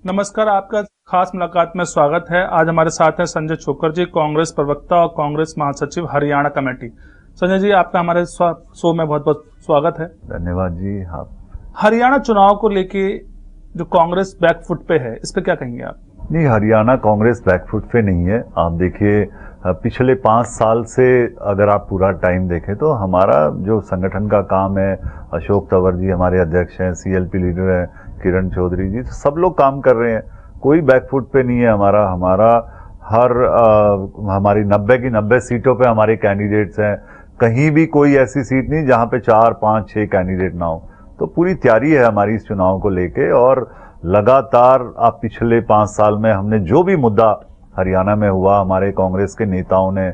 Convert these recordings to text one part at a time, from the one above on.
नमस्कार, आपका खास मुलाकात में स्वागत है। आज हमारे साथ हैं संजय छोकर जी, कांग्रेस प्रवक्ता और कांग्रेस महासचिव हरियाणा कमेटी। संजय जी, आपका हमारे शो में बहुत बहुत स्वागत है। धन्यवाद जी। आप हरियाणा चुनाव को लेके जो कांग्रेस बैकफुट पे है, इस पे क्या कहेंगे आप? नहीं, हरियाणा कांग्रेस बैकफुट पे नहीं है। आप देखिए, पिछले 5 साल से अगर आप पूरा टाइम देखें तो हमारा जो संगठन का काम है, अशोक तंवर जी हमारे अध्यक्ष हैं, सीएलपी लीडर हैं किरण चौधरी जी, सब लोग काम कर रहे हैं। कोई बैकफुट पे नहीं है हमारा। हमारी 90 की 90 सीटों पे हमारे कैंडिडेट्स हैं। कहीं भी कोई ऐसी सीट नहीं जहां पे 4, 5, 6 कैंडिडेट ना हो। तो पूरी तैयारी है हमारी इस चुनाव को लेके, और लगातार आप पिछले 5 साल में हमने जो भी मुद्दा हरियाणा में हुआ, हमारे कांग्रेस के नेताओं ने,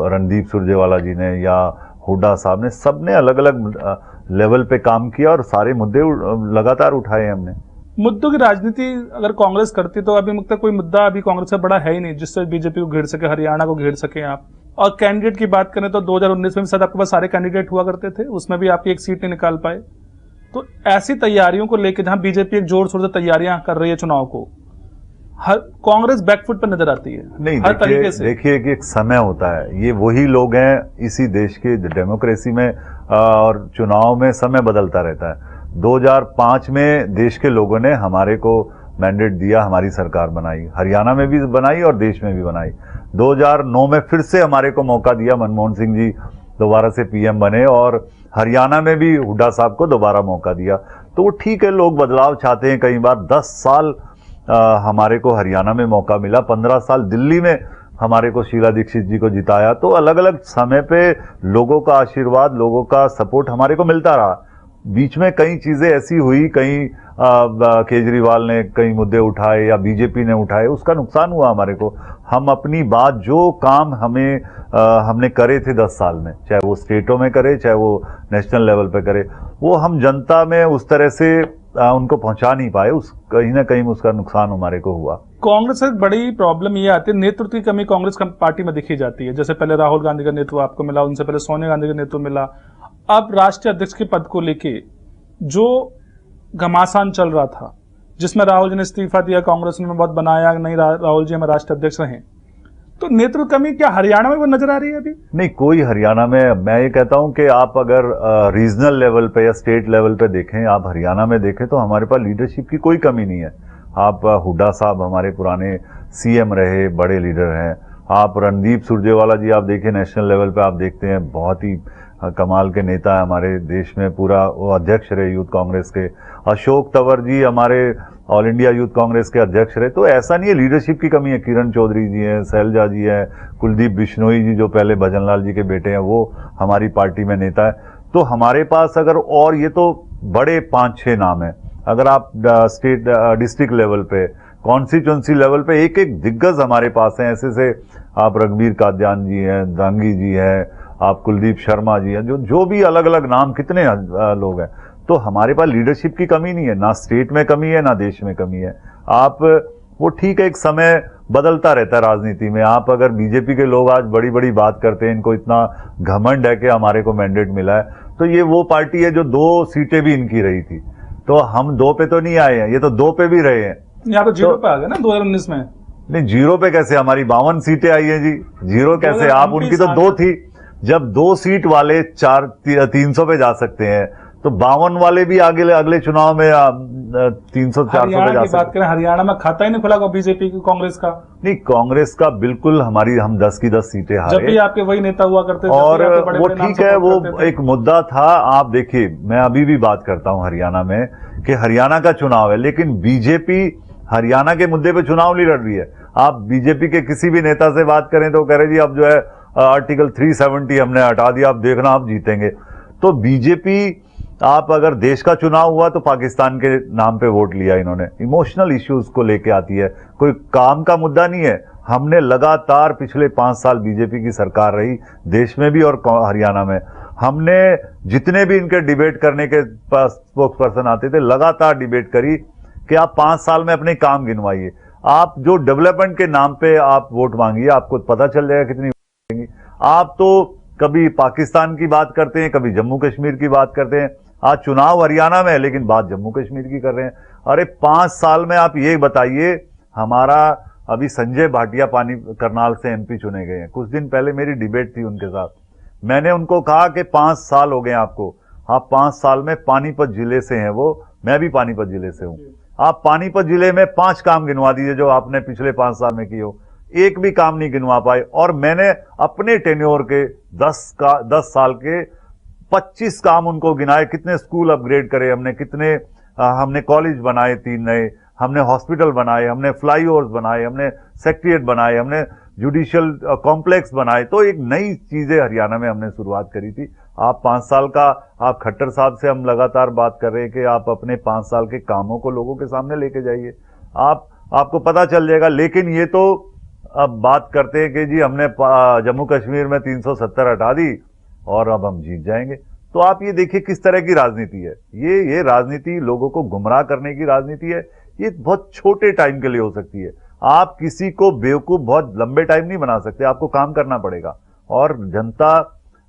रणदीप सुरजेवाला जी ने या हुड्डा साहब ने, सबने अलग अलग लेवल पे काम किया और सारे मुद्दे लगातार उठाए हमने। मुद्दों की राजनीति अगर कांग्रेस करती तो अभी मुझे कोई मुद्दा अभी कांग्रेस से बड़ा है ही नहीं जिससे बीजेपी को घेर सके, हरियाणा को घेर सके आप। और कैंडिडेट की बात करें तो 2019 में भी शायद आपके पास सारे कैंडिडेट हुआ करते थे, उसमें भी आपकी एक सीट नहीं निकाल पाए। तो ऐसी तैयारियों को लेकर जहां बीजेपी एक जोर शोर से तैयारियां कर रही है चुनाव को, हर कांग्रेस बैकफुट पर नजर आती है। नहीं, हर तरीके से देखिए कि एक समय होता है, ये वही लोग हैं इसी देश की डेमोक्रेसी में, और चुनाव में समय बदलता रहता है। 2005 में देश के लोगों ने हमारे को मैंडेट दिया, हमारी सरकार बनाई, हरियाणा में भी बनाई और देश में भी बनाई। 2009 में फिर से हमारे को मौका दिया, मनमोहन सिंह जी दोबारा से पीएम बने, और हरियाणा में भी हुड्डा साहब को दोबारा मौका दिया। तो वो ठीक है, लोग बदलाव चाहते हैं। कई बार 10 साल हमारे को हरियाणा में मौका मिला, 15 साल दिल्ली में हमारे को शीला दीक्षित जी को जिताया। तो अलग अलग समय पे लोगों का आशीर्वाद, लोगों का सपोर्ट हमारे को मिलता रहा। बीच में कई चीजें ऐसी हुई, कहीं केजरीवाल ने कई मुद्दे उठाए या बीजेपी ने उठाए, उसका नुकसान हुआ हमारे को। हम अपनी बात, जो काम हमने करे थे 10 साल में, चाहे वो स्टेटों में करे, चाहे वो नेशनल लेवल पे करे, वो हम जनता में उस तरह से उनको पहुंचा नहीं पाए। कहीं ना कहीं उसका नुकसान हमारे को हुआ। कांग्रेस से बड़ी प्रॉब्लम ये आती है, नेतृत्व की कमी कांग्रेस पार्टी में दिखी जाती है। जैसे पहले राहुल गांधी का नेतृत्व आपको मिला, उनसे पहले सोनिया गांधी का नेतृत्व मिला। अब राष्ट्रीय अध्यक्ष के पद को लेके जो घमासान चल रहा था, जिसमें राहुल जी ने इस्तीफा दिया, कांग्रेस ने बहुत बनाया, नहीं राहुल जी हमें राष्ट्रीय अध्यक्ष रहे, तो नेतृत्व कमी क्या हरियाणा में वो नजर आ रही है अभी? नहीं, कोई हरियाणा में, मैं ये कहता हूं कि आप अगर रीजनल लेवल पे या स्टेट लेवल पे देखें, आप हरियाणा में देखें तो हमारे पास लीडरशिप की कोई कमी नहीं है। आप हुड्डा साहब हमारे पुराने सीएम रहे, बड़े लीडर हैं। आप रणदीप सुरजेवाला जी आप देखिए, नेशनल लेवल पे आप देखते हैं, बहुत ही कमाल के नेता है हमारे देश में, पूरा वो अध्यक्ष रहे यूथ कांग्रेस के। अशोक तंवर जी हमारे ऑल इंडिया यूथ कांग्रेस के अध्यक्ष रहे। तो ऐसा नहीं है लीडरशिप की कमी है। किरण चौधरी जी हैं, शैलजा जी हैं, कुलदीप बिश्नोई जी जो पहले भजनलाल जी के बेटे हैं, वो हमारी पार्टी में नेता है। तो हमारे पास अगर, और ये तो बड़े 5-6 नाम हैं, अगर आप स्टेट डिस्ट्रिक्ट लेवल पे, कॉन्स्टिट्यूंसी लेवल पे एक एक दिग्गज हमारे पास हैं। ऐसे से आप रघुवीर कादियान जी हैं, दांगी जी हैं, आप कुलदीप शर्मा जी हैं, जो भी अलग अलग नाम, कितने लोग हैं। तो हमारे पास लीडरशिप की कमी नहीं है, ना स्टेट में कमी है, ना देश में कमी है। आप वो ठीक है, एक समय बदलता रहता है राजनीति में। आप अगर बीजेपी के लोग आज बड़ी बड़ी बात करते हैं, इनको इतना घमंड है कि हमारे को मैंडेट मिला है, तो ये वो पार्टी है जो 2 सीटें भी इनकी रही थी। तो हम 2 पे तो नहीं आए हैं, ये तो 2 पे भी रहे हैं। यहाँ तो 0 पे आ गए ना 2019 में। नहीं, 0 पे कैसे? हमारी 52 सीटें आई है जी। 0 कैसे? आप उनकी तो 2 थी। जब 2 सीट वाले 300 पे जा सकते हैं, तो 52 वाले भी अगले चुनाव में 300-400 पे जा सकते हैं। बात करें, हरियाणा में खाता ही नहीं खुला बीजेपी की, कांग्रेस का नहीं। कांग्रेस का बिल्कुल, हम 10 की 10 सीटें हारे। जब भी आपके वही नेता हुआ करते थे, और वो ठीक है, वो एक मुद्दा था। आप देखिए, मैं अभी भी बात करता हूं हरियाणा में कि हरियाणा का चुनाव है, लेकिन बीजेपी हरियाणा के मुद्दे पे चुनाव नहीं लड़ रही है। आप बीजेपी के किसी भी नेता से बात करें तो कह रहे जी अब जो है आर्टिकल 370 हमने हटा दिया, आप देखना आप जीतेंगे। तो बीजेपी, आप अगर देश का चुनाव हुआ तो पाकिस्तान के नाम पे वोट लिया इन्होंने, इमोशनल इश्यूज को लेके आती है, कोई काम का मुद्दा नहीं है। हमने लगातार पिछले 5 साल बीजेपी की सरकार रही, देश में भी और हरियाणा में। हमने जितने भी इनके डिबेट करने के स्पोक्स पर्सन आते थे, लगातार डिबेट करी कि आप 5 साल में अपने काम गिनवाइए। आप जो डेवलपमेंट के नाम पे आप वोट मांगिए, आपको पता चल जाएगा कितनी वोट। आप तो कभी पाकिस्तान की बात करते हैं, कभी जम्मू कश्मीर की बात करते हैं। आज चुनाव हरियाणा में है लेकिन बात जम्मू कश्मीर की कर रहे हैं। अरे 5 साल में आप ये बताइए, हमारा अभी संजय भाटिया पानी करनाल से एमपी चुने गए हैं। कुछ दिन पहले मेरी डिबेट थी उनके साथ। मैंने उनको कहा कि 5 साल हो गए आपको, आप 5 साल में पानीपत जिले से हैं वो, मैं भी पानीपत जिले से हूं। आप पानीपत जिले में 5 काम गिनवा दीजिए जो आपने पिछले 5 साल में किए हो, एक भी काम नहीं गिनवा पाए। और मैंने अपने टेन्योर के 10 साल के 25 काम उनको गिनाए। कितने स्कूल अपग्रेड करे हमने, कितने हमने कॉलेज बनाए 3 नए, हमने हॉस्पिटल बनाए, हमने फ्लाईओवर्स बनाए, हमने सेक्रेटेरिएट बनाए, हमने जुडिशियल कॉम्प्लेक्स बनाए। तो एक नई चीजें हरियाणा में हमने शुरुआत करी थी। आप 5 साल का, आप खट्टर साहब से हम लगातार बात कर रहे हैं कि आप अपने 5 साल के कामों को लोगों के सामने लेके जाइए, आपको पता चल जाएगा। लेकिन ये तो अब बात करते हैं कि जी हमने जम्मू कश्मीर में 370 हटा दी और अब हम जीत जाएंगे। तो आप ये देखिए किस तरह की राजनीति है ये राजनीति लोगों को गुमराह करने की राजनीति है। ये बहुत छोटे टाइम के लिए हो सकती है। आप किसी को बेवकूफ बहुत लंबे टाइम नहीं बना सकते, आपको काम करना पड़ेगा और जनता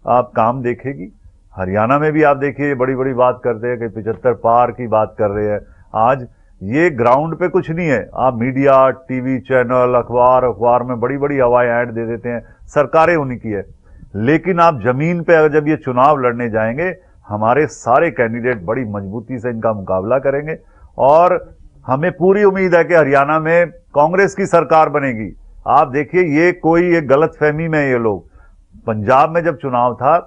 आप काम देखेगी। हरियाणा में भी आप देखिए बड़ी बड़ी बात करते हैं कि 75 पार की बात कर रहे हैं। आज ये ग्राउंड पे कुछ नहीं है। आप मीडिया, टीवी चैनल, अखबार में बड़ी बड़ी हवाएं ऐड दे देते हैं, सरकारें उन्हीं की है। लेकिन आप जमीन पे अगर जब ये चुनाव लड़ने जाएंगे, हमारे सारे कैंडिडेट बड़ी मजबूती से इनका मुकाबला करेंगे और हमें पूरी उम्मीद है कि हरियाणा में कांग्रेस की सरकार बनेगी। आप देखिए ये कोई एक गलतफहमी में ये लोग, पंजाब में जब चुनाव था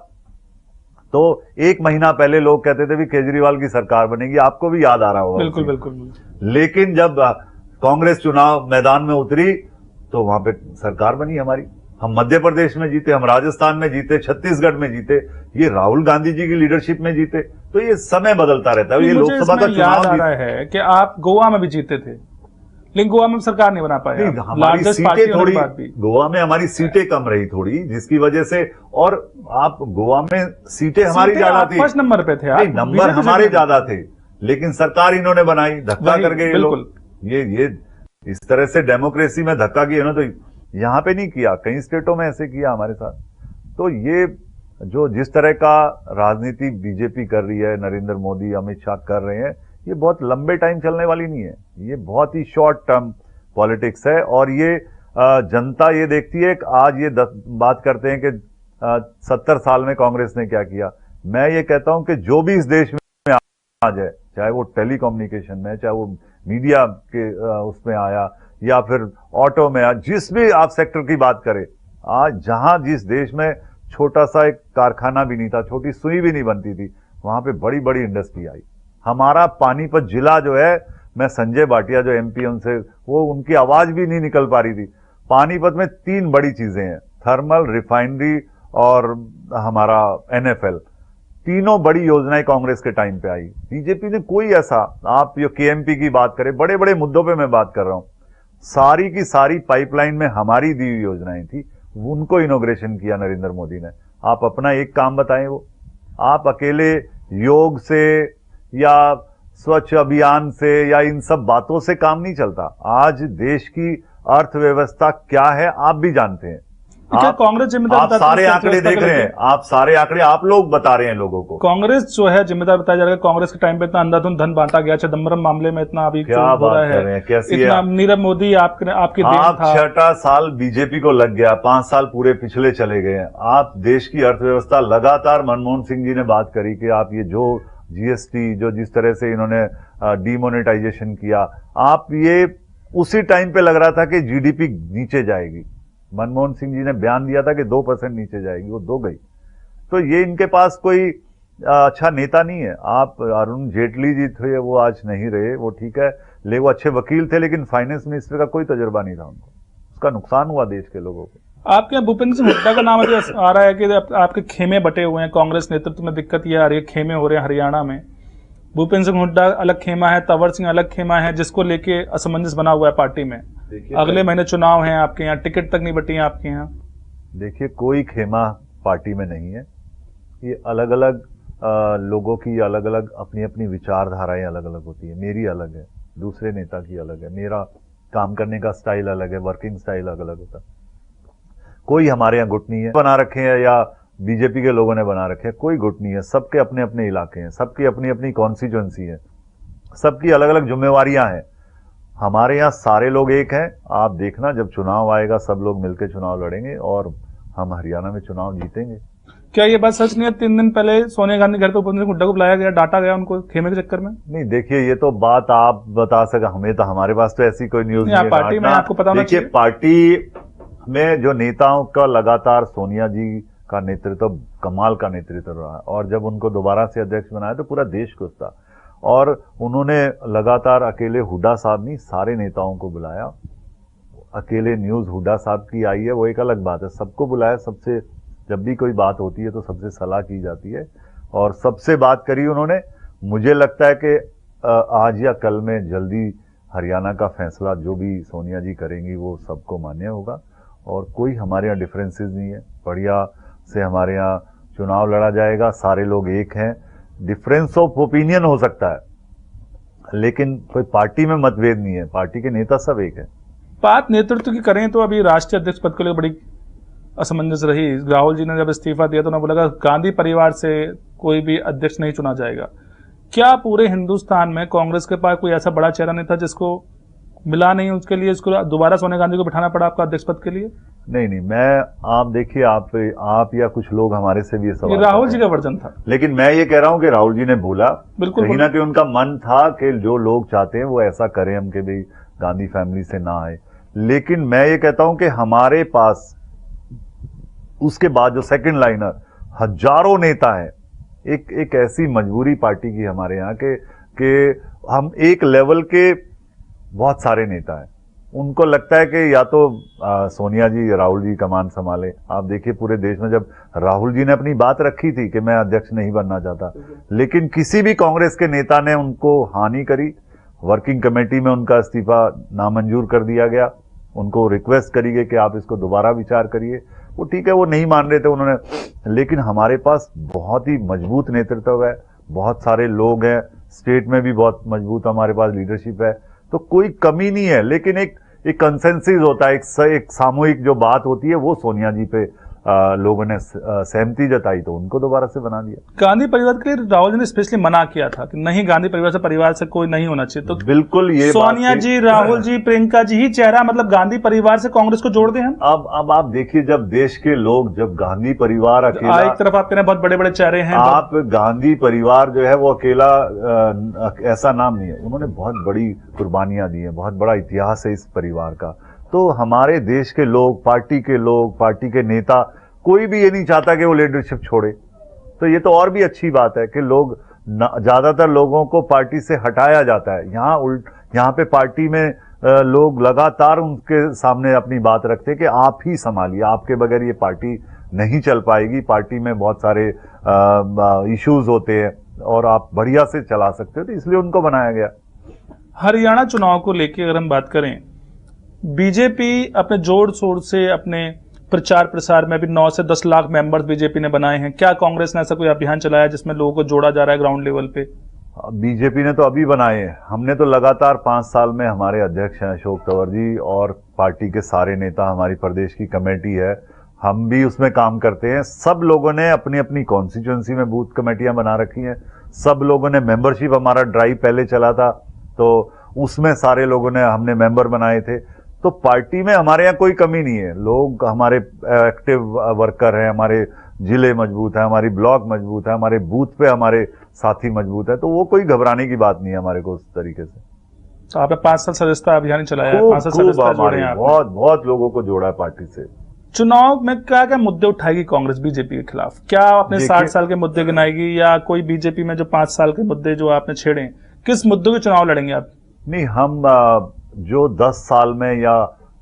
तो 1 महीना पहले लोग कहते थे भी केजरीवाल की सरकार बनेगी, आपको भी याद आ रहा होगा। बिल्कुल बिल्कुल। लेकिन जब कांग्रेस चुनाव मैदान में उतरी तो वहां पे सरकार बनी हमारी। हम मध्य प्रदेश में जीते, हम राजस्थान में जीते, छत्तीसगढ़ में जीते, ये राहुल गांधी जी की लीडरशिप में जीते। तो ये समय बदलता रहता है। ये लोकसभा का याद आ चुनाव रहा है कि आप गोवा में भी जीते थे, लेकिन गोवा में सरकार नहीं बना पाए। हमारी सीटें थोड़ी, गोवा में हमारी सीटें कम रही थोड़ी, जिसकी वजह से। और आप गोवा में सीटें हमारी ज्यादा थी, फर्स्ट नंबर पे थे, नंबर हमारे ज्यादा थे, लेकिन सरकार इन्होंने बनाई, धक्का कर गए ये लोग। ये इस तरह से डेमोक्रेसी में धक्का किया ना, तो यहां पे नहीं किया, कई स्टेटों में ऐसे किया हमारे साथ। तो ये जो जिस तरह का राजनीति बीजेपी कर रही है, नरेंद्र मोदी, अमित शाह कर रहे हैं, ये बहुत लंबे टाइम चलने वाली नहीं है। ये बहुत ही शॉर्ट टर्म पॉलिटिक्स है। और ये जनता ये देखती है कि आज ये बात करते हैं कि 70 साल में कांग्रेस ने क्या किया। मैं ये कहता हूं कि जो भी इस देश में आज है, चाहे वो टेलीकम्युनिकेशन में, चाहे वो मीडिया के उसमें आया या फिर ऑटो में आया, जिस भी आप सेक्टर की बात करें, आज जहां जिस देश में छोटा सा एक कारखाना भी नहीं था, छोटी सुई भी नहीं बनती थी, वहां पे बड़ी बड़ी इंडस्ट्री आई। हमारा पानीपत जिला जो है, मैं संजय भाटिया जो एमपी उनसे, वो उनकी आवाज भी नहीं निकल पा रही थी। पानीपत में 3 बड़ी चीजें हैं, थर्मल, रिफाइनरी और हमारा एनएफएल। तीनों बड़ी योजनाएं कांग्रेस के टाइम पे आई। बीजेपी ने कोई ऐसा, आप जो केएमपी की बात करें, बड़े बड़े मुद्दों पे मैं बात कर रहा हूं, सारी की सारी पाइपलाइन में हमारी दी हुई योजनाएं थी, उनको इनॉग्रेशन किया नरेंद्र मोदी ने। आप अपना एक काम बताएं, वो आप अकेले योग से या स्वच्छ अभियान से या इन सब बातों से काम नहीं चलता। आज देश की अर्थव्यवस्था क्या है आप भी जानते हैं। कांग्रेस जिम्मेदार, आप सारे आंकड़े देख रहे हैं, आप सारे आंकड़े आप लोग बता रहे हैं लोगों को। कांग्रेस जो है जिम्मेदार बताया जा रहा है। कांग्रेस के टाइम पे इतना अंधाधुंध धन बांटा गया, चिदम्बरम मामले में इतना अभी क्या हो बात रहा कर रहे हैं, कैसी इतना नीरव मोदी आपकी देन था। 6 साल बीजेपी को लग गया, 5 साल पूरे पिछले चले गए। आप देश की अर्थव्यवस्था लगातार, मनमोहन सिंह जी ने बात करी कि आप ये जो जीएसटी, जो जिस तरह से इन्होंने डीमोनेटाइजेशन किया, आप ये उसी टाइम पे लग रहा था कि जीडीपी नीचे जाएगी। मनमोहन सिंह जी ने बयान दिया था कि 2% नीचे जाएगी, वो 2 गई। तो ये इनके पास कोई अच्छा नेता नहीं है। आप अरुण जेटली जी थे, वो आज नहीं रहे, वो ठीक है, ले वो अच्छे वकील थे, लेकिन फाइनेंस मिनिस्टर का कोई तजुर्बा नहीं था उनको। उसका नुकसान हुआ देश के लोगों को। आपके यहाँ भूपेंद्र सिंह हुड्डा का नाम आ रहा है कि आपके खेमे बटे हुए हैं, कांग्रेस नेतृत्व में दिक्कत ये आ रही है, खेमे हो रहे हैं हरियाणा में। भूपेंद्र सिंह हुड्डा अलग खेमा है, तंवर सिंह अलग खेमा है, जिसको लेके असमंजस बना हुआ है पार्टी में। अगले महीने चुनाव हैं आपके यहाँ, टिकट तक नहीं बटी है आपके यहाँ। देखिए कोई खेमा पार्टी में नहीं है। ये अलग अलग लोगों की अलग अलग अपनी अपनी विचारधाराएं अलग अलग होती है। मेरी अलग है, दूसरे नेता की अलग है, मेरा काम करने का स्टाइल अलग है, वर्किंग स्टाइल अलग अलग होता है। कोई हमारे यहाँ गुट नहीं है बना रखे हैं या बीजेपी के लोगों ने बना रखे हैं, कोई गुट नहीं है। सबके अपने अपने इलाके हैं, सबकी अपनी अपनी कॉन्स्टिट्यूएंसी है, सबकी अलग अलग जिम्मेवारियां हैं। हमारे यहाँ सारे लोग एक हैं। आप देखना जब चुनाव आएगा सब लोग मिलकर चुनाव लड़ेंगे और हम हरियाणा में चुनाव जीतेंगे। क्या ये बात सच नहीं है? 3 दिन पहले सोनिया गांधी घर पे भूपेंद्र हुड्डा को बुलाया गया, डांटा गया उनको खेमे के चक्कर में। नहीं देखिए, ये तो बात आप बता सके, हमें तो हमारे पास तो ऐसी कोई न्यूज नहीं है। पार्टी में आपको पता होना देखिए, चाहिए। पार्टी में जो नेताओं का लगातार सोनिया जी का नेतृत्व कमाल का नेतृत्व रहा है, और जब उनको दोबारा से अध्यक्ष बनाया तो पूरा देश खुश था। और उन्होंने लगातार अकेले हुड्डा साहब नहीं, सारे नेताओं को बुलाया। अकेले न्यूज हुड्डा साहब की आई है वो एक अलग बात है, सबको बुलाया। सबसे जब भी कोई बात होती है तो सबसे सलाह की जाती है और सबसे बात करी उन्होंने। मुझे लगता है कि आज या कल में जल्दी हरियाणा का फैसला जो भी सोनिया जी करेंगी वो सबको मान्य होगा और कोई हमारे यहाँ डिफरेंसेस नहीं है। बढ़िया से हमारे यहाँ चुनाव लड़ा जाएगा, सारे लोग एक हैं। डिफरेंस ऑफ ओपिनियन हो सकता है लेकिन कोई पार्टी में मतभेद नहीं है, पार्टी के नेता सब एक है। बात नेतृत्व की करें तो अभी राष्ट्रीय अध्यक्ष पद के लिए बड़ी असमंजस रही। राहुल जी ने जब इस्तीफा दिया तो उन्होंने बोला गांधी परिवार से कोई भी अध्यक्ष नहीं चुना जाएगा। क्या पूरे हिंदुस्तान में कांग्रेस के पास कोई ऐसा बड़ा चेहरा नहीं था जिसको मिला नहीं, उसके लिए इसको दोबारा सोनिया गांधी को बिठाना पड़ा आपका अध्यक्ष पद के लिए? नहीं, आप देखिए, आप या कुछ लोग हमारे से भी ये सवाल, राहुल जी का वर्जन था। लेकिन मैं ये कह रहा हूं कि राहुल जी ने बोला, बिल्कुल कहीं ना कहीं उनका मन था कि जो लोग चाहते हैं वो ऐसा करें, हम के भी गांधी फैमिली से ना आए। लेकिन मैं ये कहता हूं कि हमारे पास उसके बाद जो सेकंड लाइनर हजारों नेता है, एक ऐसी मजबूरी पार्टी की हमारे यहाँ के हम एक लेवल के बहुत सारे नेता हैं, उनको लगता है कि या तो सोनिया जी या राहुल जी कमान संभाले। आप देखिए पूरे देश में जब राहुल जी ने अपनी बात रखी थी कि मैं अध्यक्ष नहीं बनना चाहता, लेकिन किसी भी कांग्रेस के नेता ने उनको हानि करी। वर्किंग कमेटी में उनका इस्तीफा नामंजूर कर दिया गया, उनको रिक्वेस्ट करी गई कि आप इसको दोबारा विचार करिए। वो ठीक है, वो नहीं मान रहे थे उन्होंने। लेकिन हमारे पास बहुत ही मजबूत नेतृत्व है, बहुत सारे लोग हैं, स्टेट में भी बहुत मजबूत हमारे पास लीडरशिप है, तो कोई कमी नहीं है। लेकिन एक कंसेंसस होता है, एक सामूहिक जो बात होती है वो सोनिया जी पे लोगों ने सहमति जताई तो उनको दोबारा से बना दिया। गांधी परिवार के लिए राहुल जी ने स्पेशली मना किया था कि नहीं, गांधी परिवार से कोई नहीं होना चाहिए। तो बिल्कुल ये सोनिया जी, राहुल जी, प्रियंका जी ही चेहरा, मतलब गांधी परिवार से कांग्रेस को जोड़ दें हम। अब आप देखिए, जब देश के लोग, जब गांधी परिवार अकेला, एक तरफ आप कह रहे हैं बहुत बड़े बड़े चेहरे हैं, आप गांधी परिवार जो है वो अकेला ऐसा नाम नहीं है, उन्होंने बहुत बड़ी कुर्बानियां दी हैं, बहुत बड़ा इतिहास है इस परिवार का। तो हमारे देश के लोग, पार्टी के नेता, कोई भी ये नहीं चाहता कि वो लीडरशिप छोड़े। तो ये तो और भी अच्छी बात है कि लोग, ज्यादातर लोगों को पार्टी से हटाया जाता है। यहाँ पे पार्टी में लोग लगातार उनके सामने अपनी बात रखते हैं कि आप ही संभालिए, आपके बगैर ये पार्टी नहीं चल पाएगी, पार्टी में बहुत सारे इश्यूज होते हैं और आप बढ़िया से चला सकते हो, तो इसलिए उनको बनाया गया। हरियाणा चुनाव को लेकर अगर हम बात करें, बीजेपी अपने जोर शोर से अपने प्रचार प्रसार में अभी 9 से 10 लाख मेंबर्स बीजेपी ने बनाए हैं। क्या कांग्रेस ने ऐसा कोई अभियान चलाया जिसमें लोगों को जोड़ा जा रहा है ग्राउंड लेवल पे? बीजेपी ने तो अभी बनाए हैं, हमने तो लगातार 5 साल में, हमारे अध्यक्ष हैं अशोक तंवर जी और पार्टी के सारे नेता, हमारी प्रदेश की कमेटी है, हम भी उसमें काम करते हैं। सब लोगों ने अपनी अपनी कॉन्स्टिट्यूएंसी में बूथ कमेटियां बना रखी हैं, सब लोगों ने मेंबरशिप, हमारा ड्राइव पहले चला था तो उसमें सारे लोगों ने, हमने मेंबर बनाए थे। तो पार्टी में हमारे यहाँ कोई कमी नहीं है, लोग हमारे एक्टिव वर्कर हैं, हमारे जिले मजबूत है, हमारी ब्लॉक मजबूत है, हमारे बूथ पे हमारे साथी मजबूत है, तो वो कोई घबराने की बात नहीं है हमारे को उस तरीके से। तो आपने 5 साल सदस्यता अभियान चलाया है, 5 साल सदस्यता जोड़े हैं आपने। बहुत लोगों को जोड़ा है पार्टी से। चुनाव में क्या क्या मुद्दे उठाएगी कांग्रेस बीजेपी के खिलाफ? क्या आपने 60 साल के मुद्दे गिनाएगी या कोई बीजेपी में जो 5 साल के मुद्दे जो आपने छेड़े, किस मुद्दों के चुनाव लड़ेंगे आप? नहीं, हम जो 10 साल में या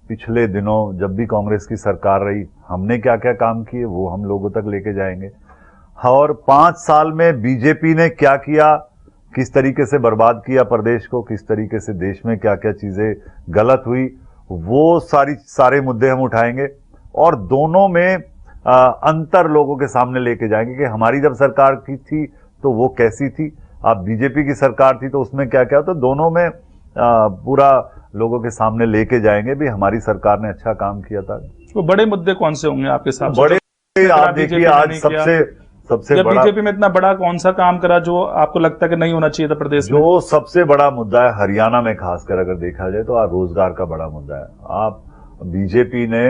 पिछले दिनों जब भी कांग्रेस की सरकार रही, हमने क्या क्या काम किए वो हम लोगों तक लेके जाएंगे। और 5 साल में बीजेपी ने क्या किया, किस तरीके से बर्बाद किया प्रदेश को, किस तरीके से देश में क्या क्या चीजें गलत हुई, वो सारे मुद्दे हम उठाएंगे और दोनों में अंतर लोगों के सामने लेके जाएंगे कि हमारी जब सरकार की थी तो वो कैसी थी, अब बीजेपी की सरकार थी तो उसमें क्या क्या, तो दोनों में पूरा लोगों के सामने लेके जाएंगे भी हमारी सरकार ने अच्छा काम किया था। वो बड़े मुद्दे कौन से होंगे आपके साथ? बड़े आप देखिए आज सबसे या बड़ा बीजेपी में इतना बड़ा कौन सा काम करा जो आपको लगता है कि नहीं होना चाहिए था प्रदेश में? जो सबसे बड़ा मुद्दा है हरियाणा में खासकर अगर देखा जाए तो आज रोजगार का बड़ा मुद्दा है। आप बीजेपी ने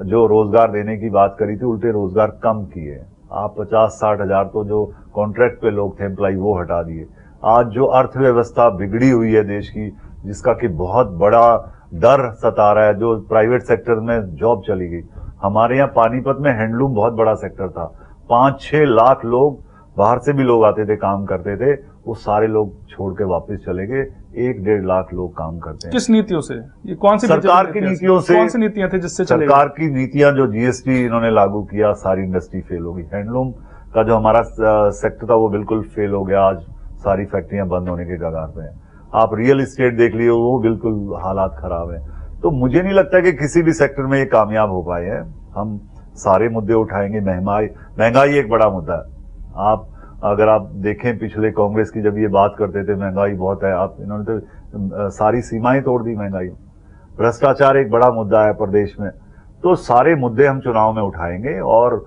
जो रोजगार देने की बात करी थी उल्टे रोजगार कम किए। आप 50-60 हजार तो जो कॉन्ट्रैक्ट पे लोग थे एम्प्लॉय वो हटा दिए। आज जो अर्थव्यवस्था बिगड़ी हुई है देश की, जिसका कि बहुत बड़ा डर सता रहा है, जो प्राइवेट सेक्टर में जॉब चली गई। हमारे यहाँ पानीपत में हैंडलूम बहुत बड़ा सेक्टर था, 5-6 लाख लोग बाहर से भी लोग आते थे, काम करते थे, वो सारे लोग छोड़ के वापस चले गए। 1-1.5 लाख लोग काम करते हैं। किस नीतियों से? ये कौन सी सरकार की नीतियों से? कौन सी नीतियां थी जिससे चले? सरकार की नीतियां जो जीएसटी इन्होंने लागू किया, सारी इंडस्ट्री फेल हो गई। हैंडलूम का जो हमारा सेक्टर था वो बिल्कुल फेल हो गया। आज सारी फैक्ट्रियां बंद होने के कगार पे हैं। आप रियल एस्टेट देख लिए, वो बिल्कुल हालात खराब है। तो मुझे नहीं लगता कि किसी भी सेक्टर में ये कामयाब हो पाए हैं। हम सारे मुद्दे उठाएंगे। महंगाई एक बड़ा मुद्दा है। अगर आप देखें पिछले कांग्रेस की जब ये बात करते थे महंगाई बहुत है, आप इन्होंने तो सारी सीमाएं तोड़ दी महंगाई। भ्रष्टाचार एक बड़ा मुद्दा है प्रदेश में। तो सारे मुद्दे हम चुनाव में उठाएंगे और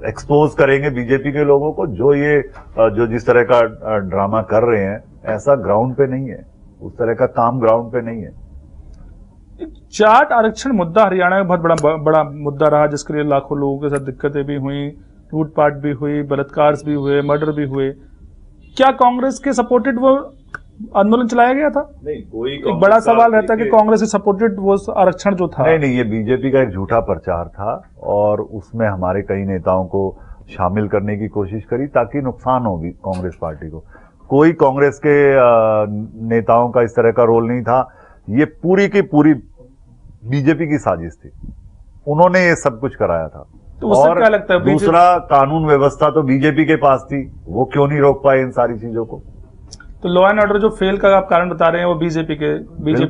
एक्सपोज करेंगे बीजेपी के लोगों को। जो जिस तरह का ड्रामा कर रहे हैं, ऐसा ग्राउंड पे नहीं है, उस तरह का काम ग्राउंड पे नहीं है। जाट आरक्षण मुद्दा हरियाणा में बहुत बड़ा मुद्दा रहा, जिसके लिए लाखों लोगों के साथ दिक्कतें भी हुई, लूटपाट भी हुई, बलात्कार भी हुए, मर्डर भी हुए। क्या कांग्रेस के सपोर्टेड वो आंदोलन चलाया गया था? नहीं, कोई एक बड़ा सवाल रहता है कि कांग्रेस से सपोर्टेड वो आरक्षण जो था। नहीं, ये बीजेपी का एक झूठा प्रचार था और उसमें हमारे कई नेताओं को शामिल करने की कोशिश करी ताकि नुकसान होगी कांग्रेस पार्टी को। कोई कांग्रेस के नेताओं का इस तरह का रोल नहीं था। ये पूरी की पूरी बीजेपी की साजिश थी। उन्होंने ये सब कुछ कराया था। तो उससे क्या लगता है? दूसरा, कानून व्यवस्था तो बीजेपी के पास थी, वो क्यों नहीं रोक पाए इन सारी चीजों को? तो लॉ एंड ऑर्डर जो फेल का आप कारण बता रहे हैं वो बीजेपी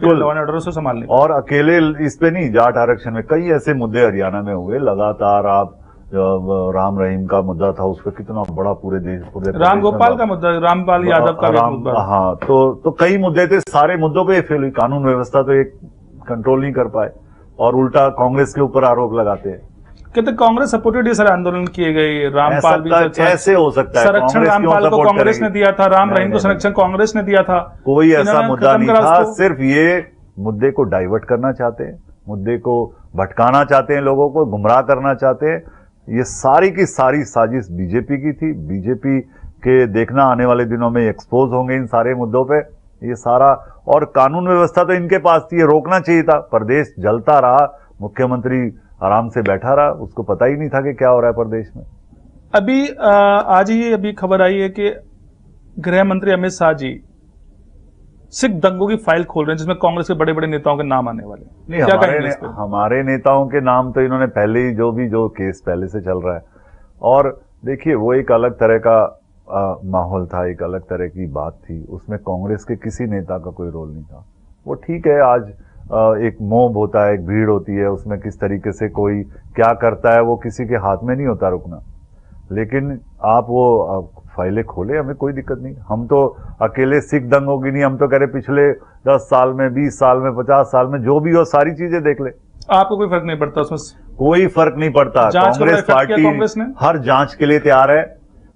लॉ एंड ऑर्डर से संभालने। और अकेले इस पे नहीं, जाट आरक्षण में कई ऐसे मुद्दे हरियाणा में हुए लगातार। आप राम रहीम का मुद्दा था, उस पर कितना बड़ा पूरे राम गोपाल का मुद्दा, रामपाल यादव का मुद्दा। हाँ, तो कई मुद्दे थे, सारे मुद्दों पे फेल हुई। कानून व्यवस्था तो एक कंट्रोल नहीं कर पाए और उल्टा कांग्रेस के ऊपर आरोप लगाते हैं। कहते कांग्रेस सपोर्टेड ये सारे आंदोलन किए गए। रामपाल भी कैसे हो सकता है? संरक्षण रामपाल को कांग्रेस ने दिया था, राम रहीम को संरक्षण कांग्रेस ने दिया था। कोई ऐसा मुद्दा नहीं था। सिर्फ ये मुद्दे को डाइवर्ट करना चाहते हैं, मुद्दे को भटकाना चाहते हैं, लोगों को गुमराह करना चाहते हैं। ये सारी की सारी साजिश बीजेपी की थी। बीजेपी के देखना आने वाले दिनों में एक्सपोज होंगे इन सारे मुद्दों पे ये सारा। और कानून व्यवस्था तो इनके पास थी, ये रोकना चाहिए था। प्रदेश जलता रहा, मुख्यमंत्री आराम से बैठा रहा, उसको पता ही नहीं था कि क्या हो रहा है प्रदेश में। अभी आज ही अभी खबर आई है कि गृह मंत्री अमित शाह जी सिख दंगों की फाइल खोल रहे हैं, जिसमें कांग्रेस के बड़े बड़े नेताओं के नाम आने वाले। नहीं, हमारे नेताओं के नाम तो इन्होंने पहले ही जो केस पहले से चल रहा है। और देखिए, वो एक अलग तरह का माहौल था, एक अलग तरह की बात थी। उसमें कांग्रेस के किसी नेता का कोई रोल नहीं था। वो ठीक है, आज एक मोब होता है, एक भीड़ होती है, उसमें किस तरीके से कोई क्या करता है वो किसी के हाथ में नहीं होता रुकना। लेकिन आप वो फाइलें खोले, हमें कोई दिक्कत नहीं। हम तो अकेले सिख दंगों की नहीं, हम तो कह रहे पिछले 10 साल में, 20 साल में, 50 साल में जो भी हो सारी चीजें देख ले। आपको कोई फर्क नहीं पड़ता उसमें? कोई फर्क नहीं पड़ता। कांग्रेस पार्टी हर जांच के लिए तैयार है।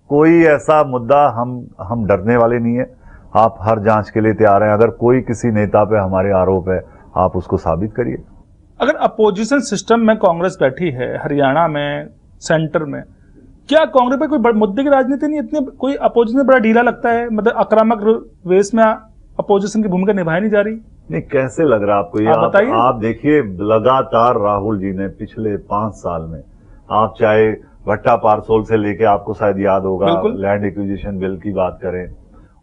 कोई ऐसा मुद्दा हम डरने वाले नहीं है। आप हर जांच के लिए तैयार हैं। अगर कोई किसी नेता पे हमारे आरोप है, आप उसको साबित करिए। अगर अपोजिशन सिस्टम में कांग्रेस बैठी है हरियाणा में, सेंटर में, क्या कांग्रेस पे कोई मुद्दे की राजनीति नहीं? इतने कोई अपोजिशन बड़ा ढीला लगता है, मतलब आक्रामक वेश में अपोजिशन की भूमिका निभाई नहीं जा रही? नहीं, कैसे लग रहा है आपको ये? आप देखिए, लगातार राहुल जी ने पिछले 5 साल में, आप चाहे भट्टा पारसोल से लेके, आपको शायद याद होगा, लैंड एक्विजिशन बिल की बात करें,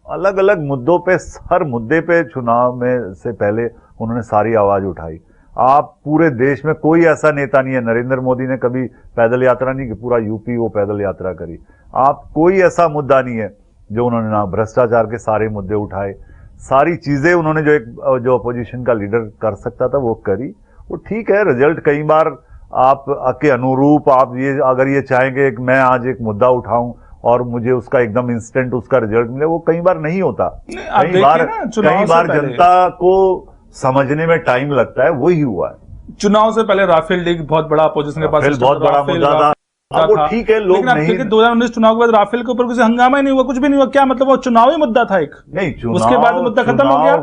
अलग अलग मुद्दों पे, हर मुद्दे पे चुनाव में से पहले उन्होंने सारी आवाज उठाई। आप पूरे देश में कोई ऐसा नेता नहीं है, नरेंद्र मोदी ने कभी पैदल यात्रा नहीं की, पूरा यूपी वो पैदल यात्रा करी। आप कोई ऐसा मुद्दा नहीं है जो उन्होंने ना, भ्रष्टाचार के सारे मुद्दे उठाए, सारी चीजें उन्होंने जो अपोजिशन का लीडर कर सकता था वो करी। वो ठीक है, रिजल्ट कई बार आपके अनुरूप, आप ये अगर ये चाहेंगे कि मैं आज एक मुद्दा उठाऊं और मुझे उसका एकदम इंस्टेंट उसका रिजल्ट मिले, वो कई बार नहीं होता। कई बार जनता को समझने में टाइम लगता है, वही हुआ है। चुनाव से पहले राफेल लीग बहुत बड़ा अपोजिशन के पास, बहुत बड़ा मुद्दा था। अब वो ठीक है, लोग नहीं, लेकिन 2019 चुनाव के बाद राफेल के ऊपर किसी हंगामा ही नहीं हुआ, कुछ भी नहीं हुआ, क्या मतलब वो चुनावी मुद्दा था एक, नहीं चुनाव, उसके बाद मुद्दा खत्म हो गया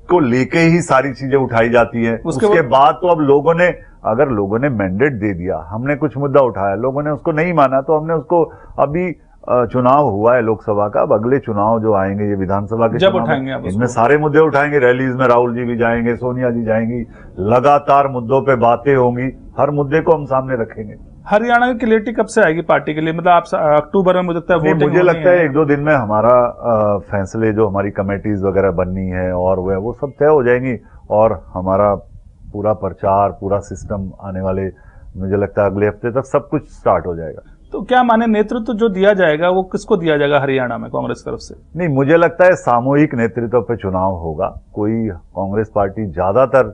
को लेके ही सारी चीजें उठाई जाती है। उसके बाद तो अब लोगों ने, अगर लोगों ने मैंडेट दे दिया, हमने कुछ मुद्दा उठाया, लोगों ने उसको नहीं माना, तो हमने उसको, अभी चुनाव हुआ है लोकसभा का, अब अगले चुनाव जो आएंगे ये विधानसभा के जब उठाएंगे, इनमें सारे मुद्दे उठाएंगे। रैलीज में राहुल जी भी जाएंगे, सोनिया जी जाएंगी, लगातार मुद्दों पे बातें होंगी, हर मुद्दे को हम सामने रखेंगे। हरियाणा की क्लियरिटी कब से आएगी पार्टी के लिए? मतलब आप अक्टूबर में मुझे लगता है मुझे लगता है 1-2 दिन में हमारा फैसले, जो हमारी कमेटीज वगैरह बननी है और वो सब तय हो जाएंगी, और हमारा पूरा प्रचार, पूरा सिस्टम आने वाले, मुझे लगता है अगले हफ्ते तक सब कुछ स्टार्ट हो जाएगा। तो क्या माने नेतृत्व जो दिया जाएगा वो किसको दिया जाएगा हरियाणा में कांग्रेस की तरफ से? नहीं, मुझे लगता है सामूहिक नेतृत्व पे चुनाव होगा। कोई कांग्रेस पार्टी ज्यादातर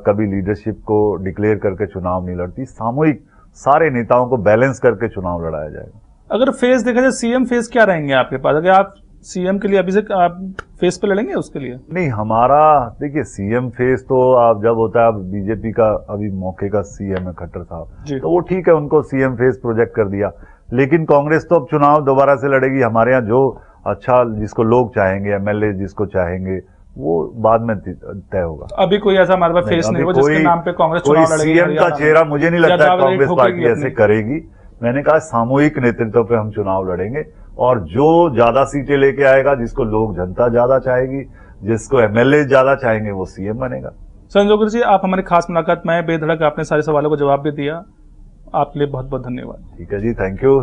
कभी लीडरशिप को डिक्लेयर करके चुनाव नहीं लड़ती, सामूहिक सारे नेताओं को बैलेंस करके चुनाव लड़ाया जाएगा। अगर फेस देखा जाए, सीएम फेस क्या रहेंगे आपके पास? अगर आप सीएम के लिए अभी से आप फेस पे लड़ेंगे उसके लिए? नहीं, हमारा देखिए सीएम फेस तो आप जब होता है, अब बीजेपी का अभी मौके का सीएम है खट्टर साहब, तो वो ठीक है, उनको सीएम फेस प्रोजेक्ट कर दिया, लेकिन कांग्रेस तो अब चुनाव दोबारा से लड़ेगी। हमारे यहाँ जो अच्छा, जिसको लोग चाहेंगे, एमएलए जिसको चाहेंगे, वो बाद में तय होगा। अभी कोई ऐसा हमारे पास फेस नहीं हुआ जिसके नाम पे कांग्रेस चुनाव लड़ेगी? सीएम का चेहरा मुझे नहीं लगता है कांग्रेस पार्टी ऐसे करेगी। मैंने कहा सामूहिक नेतृत्व पे हम चुनाव लड़ेंगे, और जो ज्यादा सीटें लेके आएगा, जिसको लोग, जनता ज्यादा चाहेगी, जिसको एमएलए ज्यादा चाहेंगे, वो सीएम बनेगा। संजोगर जी, आप हमारी खास मुलाकात में बेधड़क आपने सारे सवालों को जवाब भी दिया, आपके लिए बहुत बहुत धन्यवाद। ठीक है जी, थैंक यू।